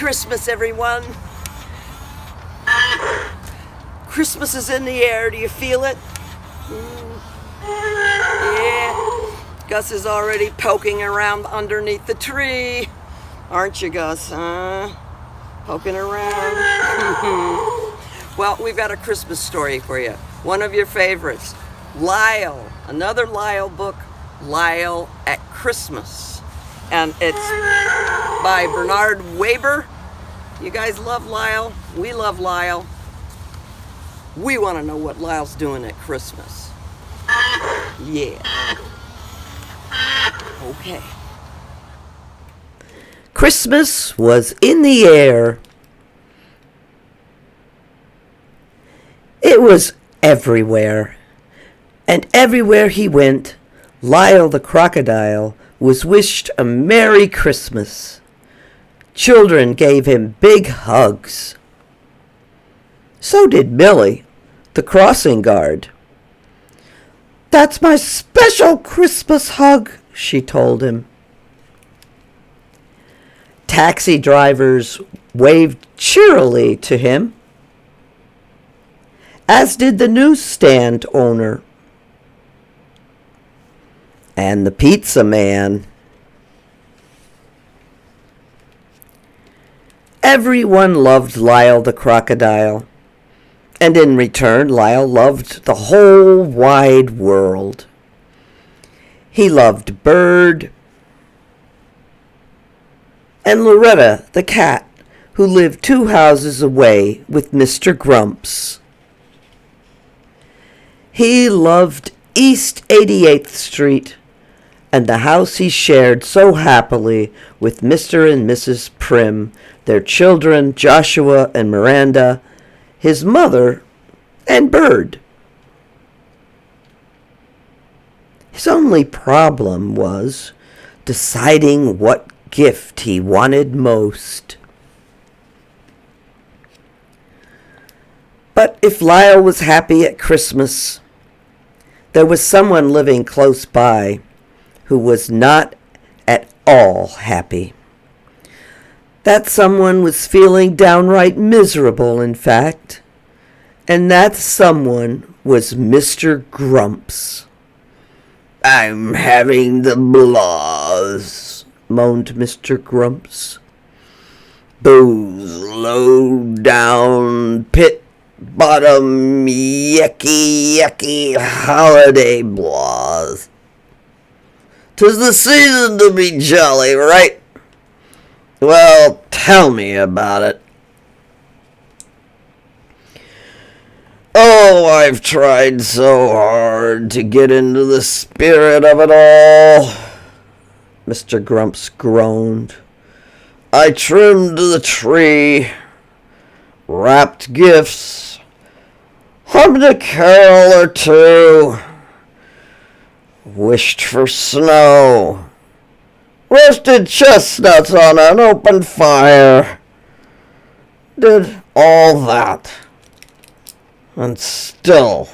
Christmas, everyone. Christmas is in the air. Do you feel it? Yeah. Gus is already poking around underneath the tree. Aren't you, Gus? Poking around. Well, we've got a Christmas story for you. One of your favorites. Lyle. Another Lyle book. Lyle at Christmas. And it's by Bernard Weber. You guys love Lyle? We love Lyle. We want to know what Lyle's doing at Christmas. Yeah. Okay. Christmas was in the air. It was everywhere. And everywhere he went, Lyle the crocodile was wished a Merry Christmas. Children gave him big hugs. So did Millie, the crossing guard. "That's my special Christmas hug," she told him. Taxi drivers waved cheerily to him, as did the newsstand owner and the pizza man. Everyone loved Lyle the crocodile, and in return, Lyle loved the whole wide world. He loved Bird and Loretta the cat, who lived 2 houses away with Mr. Grumps. He loved East 88th Street and the house he shared so happily with Mr. and Mrs. Primm, their children Joshua and Miranda, his mother, and Bird. His only problem was deciding what gift he wanted most. But if Lyle was happy at Christmas, there was someone living close by who was not at all happy. That someone was feeling downright miserable, in fact, and that someone was Mr. Grumps. "I'm having the blahs," moaned Mr. Grumps. "Those low-down, pit-bottom, yucky holiday blahs. 'Tis the season to be jolly, right? Well, tell me about it." "Oh, I've tried so hard to get into the spirit of it all," Mr. Grumps groaned. "I trimmed the tree, wrapped gifts, hummed a carol or two, wished for snow, roasted chestnuts on an open fire, did all that, and still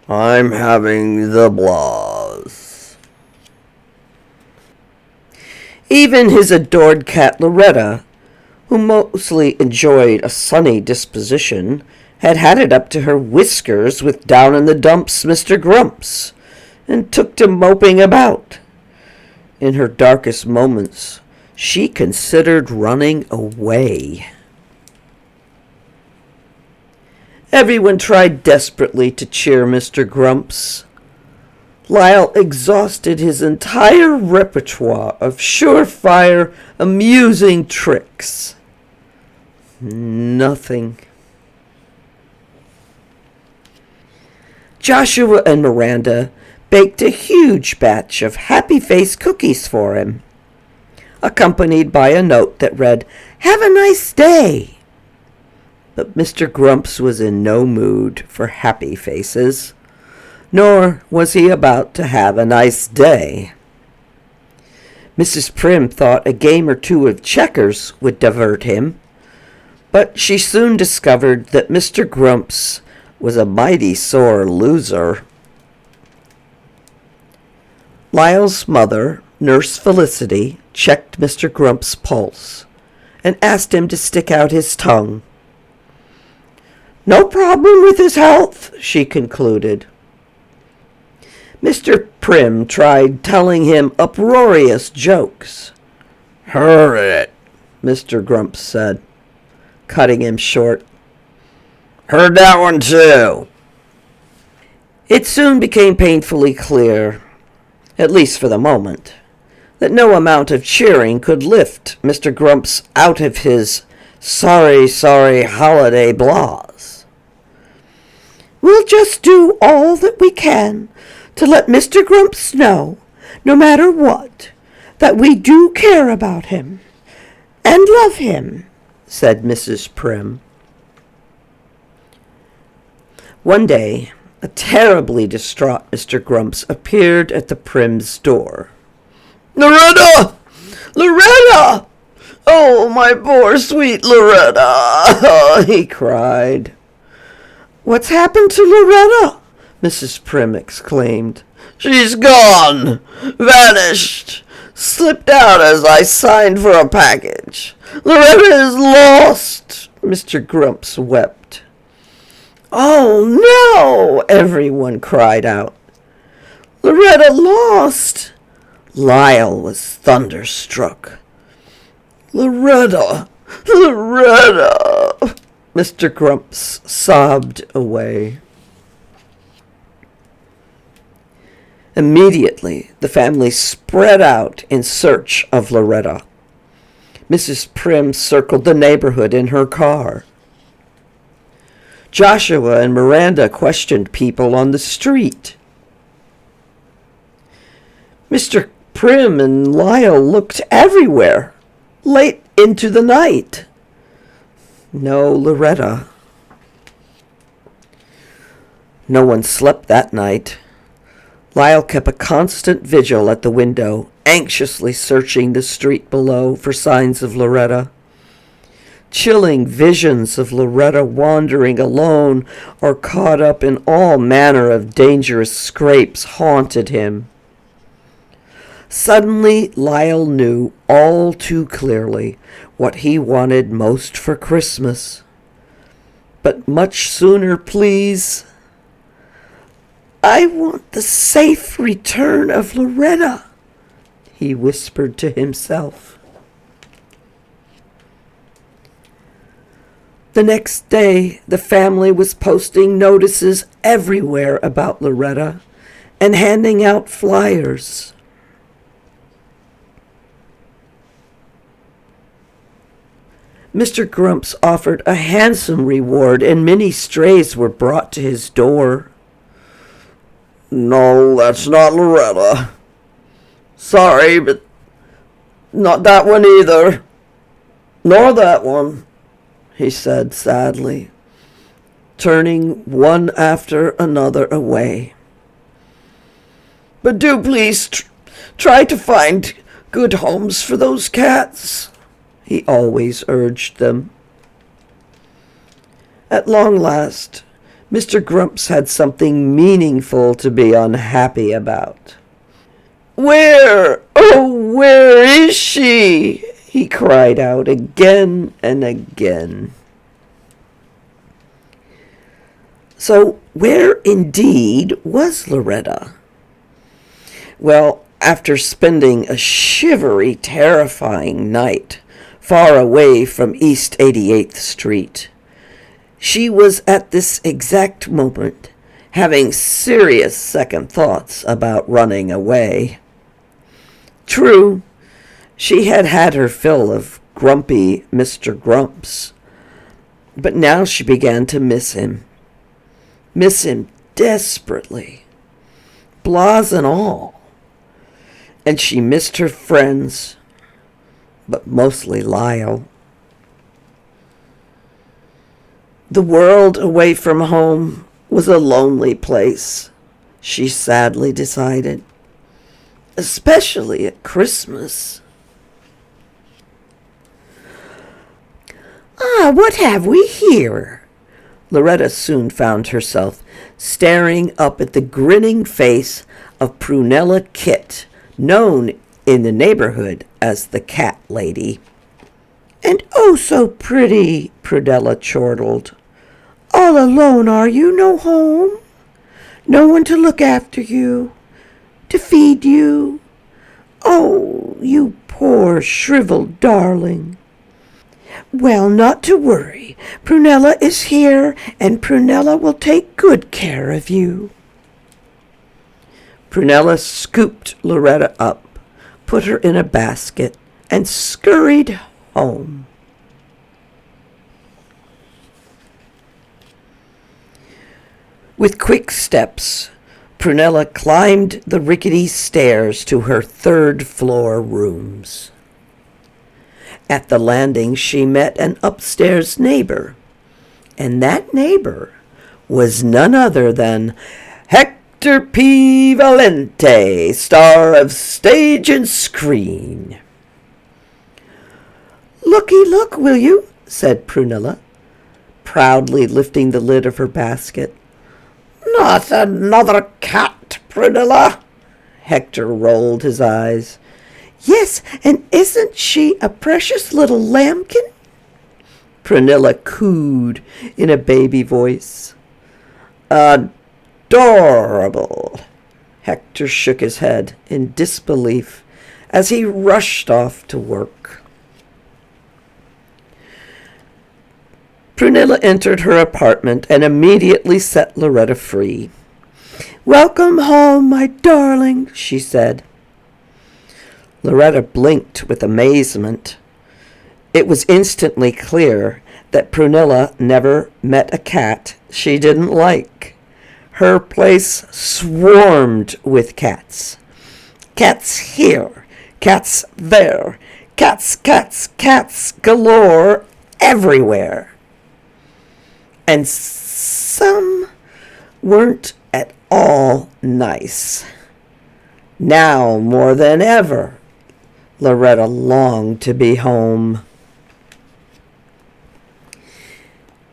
I'm having the blahs." Even his adored cat Loretta, who mostly enjoyed a sunny disposition, had it up to her whiskers with down-in-the-dumps Mr. Grumps, and took to moping about. In her darkest moments, she considered running away. Everyone tried desperately to cheer Mr. Grumps. Lyle exhausted his entire repertoire of surefire, amusing tricks. Nothing. Joshua and Miranda baked a huge batch of happy face cookies for him, accompanied by a note that read, "Have a nice day." But Mr. Grumps was in no mood for happy faces, nor was he about to have a nice day. Mrs. Primm thought a game or two of checkers would divert him, but she soon discovered that Mr. Grumps was a mighty sore loser. Lyle's mother, Nurse Felicity, checked Mr. Grumps' pulse and asked him to stick out his tongue. "No problem with his health," she concluded. Mr. Primm tried telling him uproarious jokes. "Heard it," Mr. Grumps said, cutting him short. "Heard that one too." It soon became painfully clear, at least for the moment, that no amount of cheering could lift Mr. Grumps out of his sorry holiday blahs. "We'll just do all that we can to let Mr. Grumps know, no matter what, that we do care about him and love him," said Mrs. Primm. One day, a terribly distraught Mr. Grumps appeared at the Primms' door. "Loretta! Loretta! Oh, my poor sweet Loretta!" he cried. "What's happened to Loretta?" Mrs. Primm exclaimed. "She's gone! Vanished! Slipped out as I signed for a package. Loretta is lost!" Mr. Grumps wept. "Oh, no!" everyone cried out. "Loretta lost!" Lyle was thunderstruck. "Loretta! Loretta!" Mr. Grumps sobbed away. Immediately, the family spread out in search of Loretta. Mrs. Primm circled the neighborhood in her car. Joshua and Miranda questioned people on the street. Mr. Primm and Lyle looked everywhere, late into the night. No Loretta. No one slept that night. Lyle kept a constant vigil at the window, anxiously searching the street below for signs of Loretta. Chilling visions of Loretta wandering alone or caught up in all manner of dangerous scrapes haunted him. Suddenly, Lyle knew all too clearly what he wanted most for Christmas. But much sooner, please. "I want the safe return of Loretta," he whispered to himself. The next day, the family was posting notices everywhere about Loretta and handing out flyers. Mr. Grumps offered a handsome reward, and many strays were brought to his door. "No, that's not Loretta. Sorry, but not that one either. Nor that one," he said sadly, turning one after another away. "But do please try to find good homes for those cats," he always urged them. At long last, Mr. Grumps had something meaningful to be unhappy about. "Where? Oh, where is she?" he cried out again and again. So where indeed was Loretta? Well, after spending a shivery, terrifying night far away from East 88th Street, she was at this exact moment having serious second thoughts about running away. True, she had had her fill of grumpy Mr. Grumps, but now she began to miss him desperately, blahs and all, and she missed her friends, but mostly Lyle. The world away from home was a lonely place, she sadly decided, especially at Christmas. "Ah, what have we here?" Loretta soon found herself staring up at the grinning face of Prunella Kit, known in the neighborhood as the Cat Lady. And oh so pretty, Prunella chortled. All alone, are you? No home? No one to look after you, to feed you? Oh, you poor shriveled darling. Well, not to worry. Prunella is here, and Prunella will take good care of you. Prunella scooped Loretta up, put her in a basket, and scurried home. With quick steps, Prunella climbed the rickety stairs to her third-floor rooms. At the landing, she met an upstairs neighbor, and that neighbor was none other than Hector P. Valente, star of stage and screen. "Looky, look, will you?" said Prunella, proudly lifting the lid of her basket. "Not another cat, Prunella?" Hector rolled his eyes. "Yes, and isn't she a precious little lambkin?" Prunella cooed in a baby voice. "Adorable!" Hector shook his head in disbelief as he rushed off to work. Prunella entered her apartment and immediately set Loretta free. "Welcome home, my darling," she said. Loretta blinked with amazement. It was instantly clear that Prunella never met a cat she didn't like. Her place swarmed with cats. Cats here, cats there, cats galore everywhere. And some weren't at all nice. Now, more than ever, Loretta longed to be home.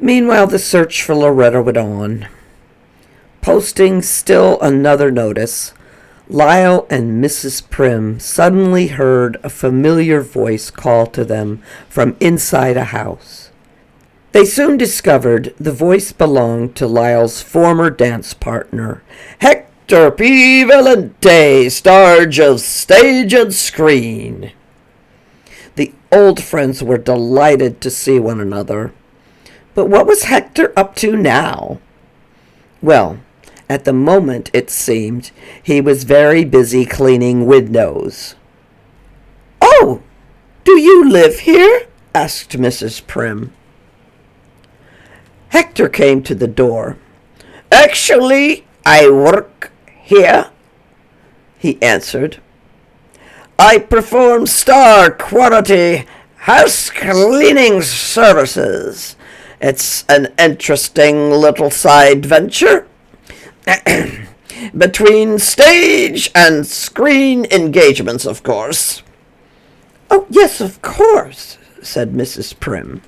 Meanwhile, the search for Loretta went on. Posting still another notice, Lyle and Mrs. Primm suddenly heard a familiar voice call to them from inside a house. They soon discovered the voice belonged to Lyle's former dance partner, Hector P. Valente, star of stage and screen. The old friends were delighted to see one another. But what was Hector up to now? Well, at the moment, it seemed, he was very busy cleaning windows. "Oh, do you live here?" asked Mrs. Primm. Hector came to the door. "Actually, I work here," he answered. "I perform star-quality house cleaning services. It's an interesting little side venture between stage and screen engagements, of course." "Oh, yes, of course," said Mrs. Primm.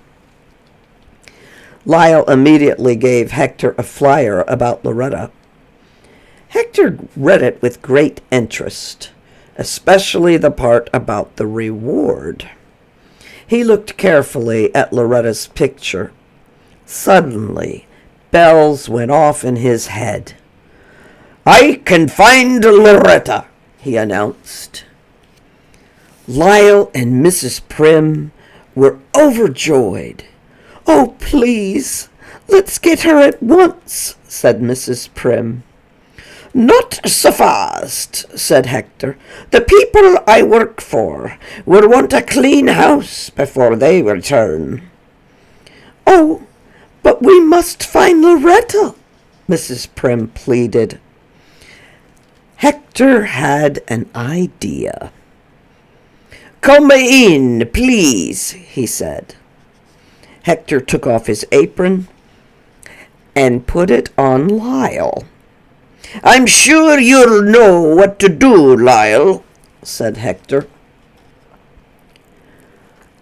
Lyle immediately gave Hector a flyer about Loretta. Hector read it with great interest, especially the part about the reward. He looked carefully at Loretta's picture. Suddenly, bells went off in his head. "I can find Loretta," he announced. Lyle and Mrs. Primm were overjoyed. "Oh, please, let's get her at once," said Mrs. Primm. "Not so fast," said Hector. "The people I work for will want a clean house before they return." "Oh, but we must find Loretta," Mrs. Primm pleaded. Hector had an idea. "Come in, please," he said. Hector took off his apron and put it on Lyle. "I'm sure you'll know what to do, Lyle," said Hector.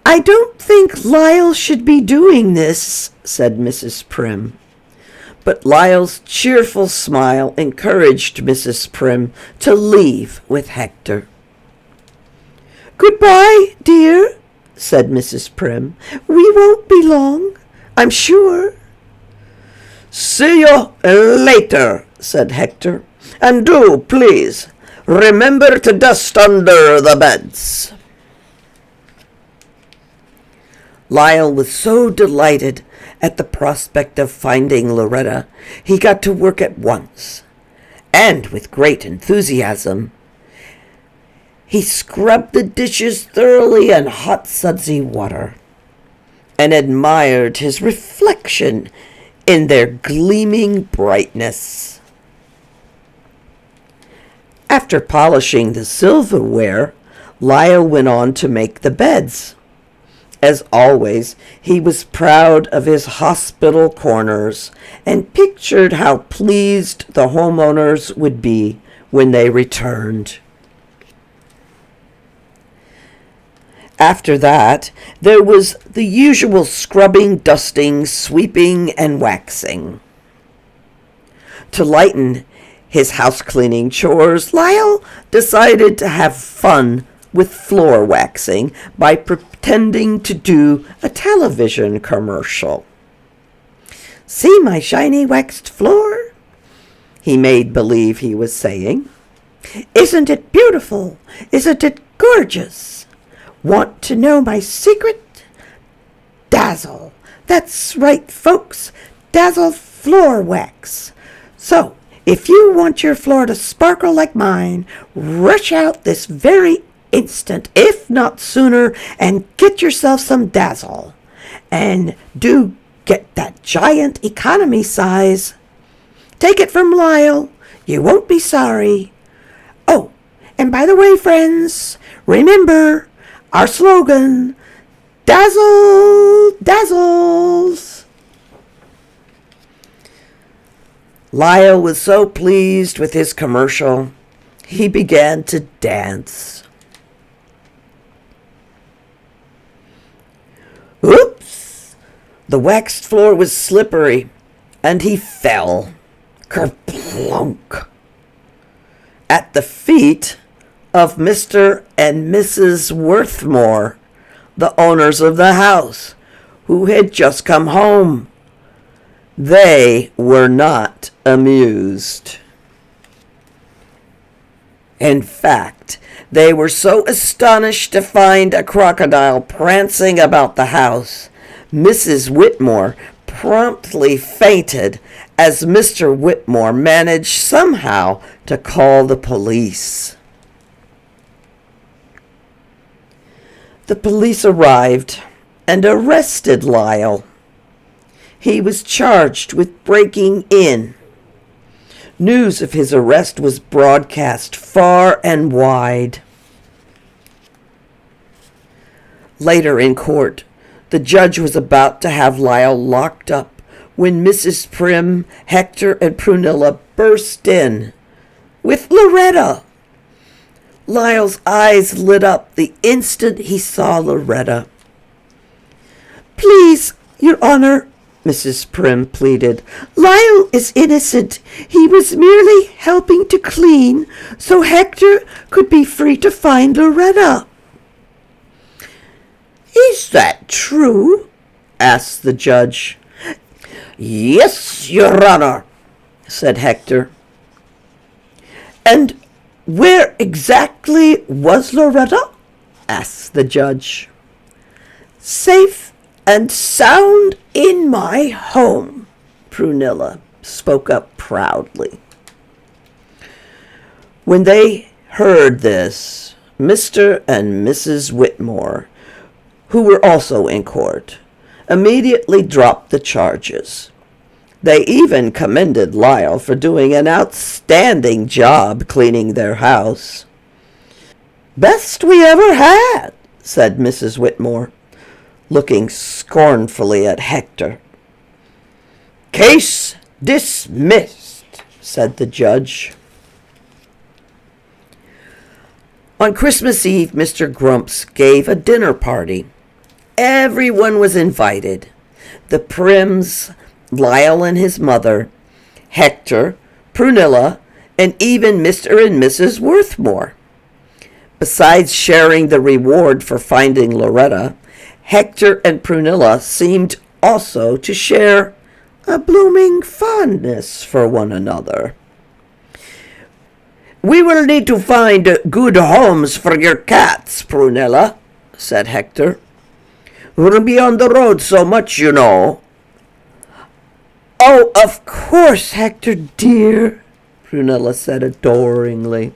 "I don't think Lyle should be doing this," said Mrs. Primm. But Lyle's cheerful smile encouraged Mrs. Primm to leave with Hector. "Goodbye, dear," said Mrs. Primm. "We won't be long, I'm sure." "See you later," said Hector. "And do, please, remember to dust under the beds." Lyle was so delighted at the prospect of finding Loretta, he got to work at once, and with great enthusiasm. He scrubbed the dishes thoroughly in hot sudsy water, and admired his reflection in their gleaming brightness. After polishing the silverware, Lyle went on to make the beds. As always, he was proud of his hospital corners and pictured how pleased the homeowners would be when they returned. After that, there was the usual scrubbing, dusting, sweeping, and waxing. To lighten his house-cleaning chores, Lyle decided to have fun with floor waxing by pretending to do a television commercial. "See my shiny waxed floor?" he made believe he was saying. "Isn't it beautiful? Isn't it gorgeous? Want to know my secret? Dazzle. That's right, folks. Dazzle floor wax. So, if you want your floor to sparkle like mine, rush out this very instant, if not sooner, and get yourself some Dazzle. And do get that giant economy size. Take it from Lyle. You won't be sorry. Oh, and by the way, friends, remember our slogan, Dazzle Dazzles." Lyle was so pleased with his commercial, he began to dance. Oops! The waxed floor was slippery, and he fell, kerplunk, at the feet of Mr. and Mrs. Worthmore, the owners of the house, who had just come home. They were not amused. In fact, they were so astonished to find a crocodile prancing about the house, Mrs. Whitmore promptly fainted as Mr. Whitmore managed somehow to call the police. The police arrived and arrested Lyle. He was charged with breaking in. News of his arrest was broadcast far and wide. Later in court, the judge was about to have Lyle locked up when Mrs. Primm, Hector, and Prunilla burst in with Loretta. Lyle's eyes lit up the instant he saw Loretta. "Please, Your Honor," Mrs. Primm pleaded, "Lyle is innocent. He was merely helping to clean so Hector could be free to find Loretta." "Is that true?" asked the judge. "Yes, Your Honor," said Hector. "And where exactly was Loretta?" asked the judge. "Safe and sound in my home," Prunilla spoke up proudly. When they heard this, Mr. and Mrs. Whitmore, who were also in court, immediately dropped the charges. They even commended Lyle for doing an outstanding job cleaning their house. "Best we ever had," said Mrs. Whitmore, looking scornfully at Hector. "Case dismissed," said the judge. On Christmas Eve, Mr. Grumps gave a dinner party. Everyone was invited. The Primms, Lyle and his mother, Hector, Prunilla, and even Mr. and Mrs. Worthmore. Besides sharing the reward for finding Loretta, Hector and Prunilla seemed also to share a blooming fondness for one another. "We will need to find good homes for your cats, Prunilla," said Hector. "We'll be on the road so much, you know." "Oh, of course, Hector dear," Prunilla said adoringly.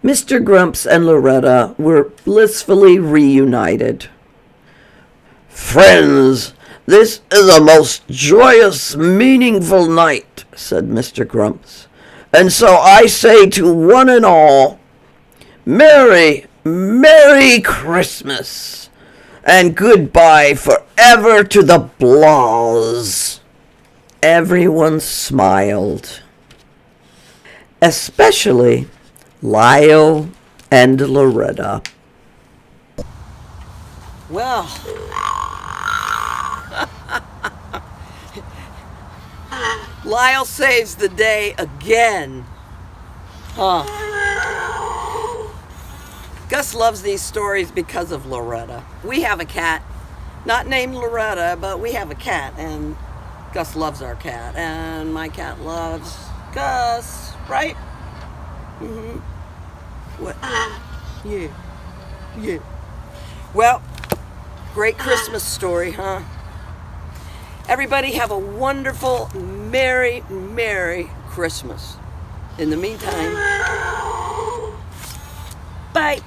Mr. Grumps and Loretta were blissfully reunited. "Friends, this is a most joyous, meaningful night," said Mr. Grumps. "And so I say to one and all, Merry, Merry Christmas, and goodbye forever to the Blaws." Everyone smiled, especially Lyle and Loretta. Well, Lyle saves the day again. Huh. Gus loves these stories because of Loretta. We have a cat, not named Loretta, but we have a cat, and Gus loves our cat, and my cat loves Gus, right? Mm-hmm. What? Yeah. Yeah. Well, great Christmas story, huh? Everybody have a wonderful, Merry, Merry Christmas. In the meantime, bye.